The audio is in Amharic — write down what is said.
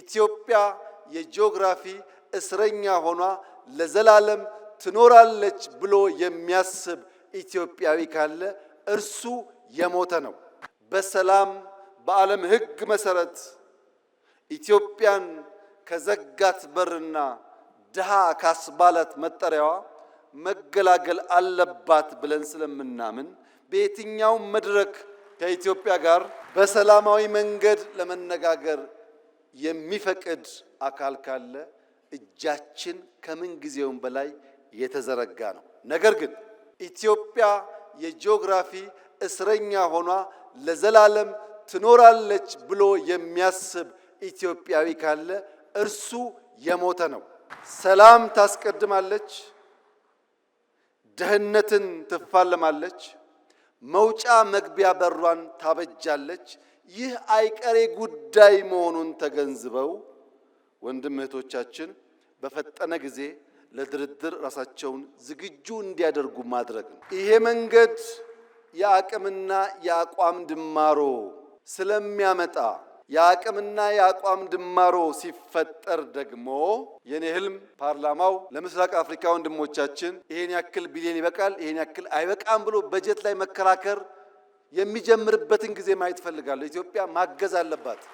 ኢትዮጵያ የጂኦግራፊ እስረኛ ሆኗ ለዘላለም ትኖራለች ብሎ የሚያስብ ኢትዮጵያዊ ካለ እርሱ የሞተ ነው። በሰላም በዓለም ሕግ መሰረት ኢትዮጵያን ከዘጋት በርና ድሃ ካስባላት መጠሪያዋ መገላገል አለባት ብለን ስለምናምን በየትኛው መድረክ ከኢትዮጵያ ጋር በሰላማዊ መንገድ ለመነጋገር የሚፈቅድ አካል ካለ እጃችን ከምን ጊዜውም በላይ የተዘረጋ ነው። ነገር ግን ኢትዮጵያ የጂኦግራፊ እስረኛ ሆኗ ለዘላለም ትኖራለች ብሎ የሚያስብ ኢትዮጵያዊ ካለ እርሱ የሞተ ነው። ሰላም ታስቀድማለች፣ ደህንነትን ትፋለማለች፣ መውጫ መግቢያ በሯን ታበጃለች። ይህ አይቀሬ ጉዳይ መሆኑን ተገንዝበው ወንድም እህቶቻችን በፈጠነ ጊዜ ለድርድር ራሳቸውን ዝግጁ እንዲያደርጉ ማድረግ ነው። ይሄ መንገድ የአቅምና የአቋም ድማሮ ስለሚያመጣ የአቅምና የአቋም ድማሮ ሲፈጠር ደግሞ የኔ ህልም ፓርላማው ለምስራቅ አፍሪካ ወንድሞቻችን ይሄን ያክል ቢሊዮን ይበቃል፣ ይሄን ያክል አይበቃም ብሎ በጀት ላይ መከራከር የሚጀምርበትን ጊዜ ማየት ፈልጋለሁ። ኢትዮጵያ ማገዝ አለባት።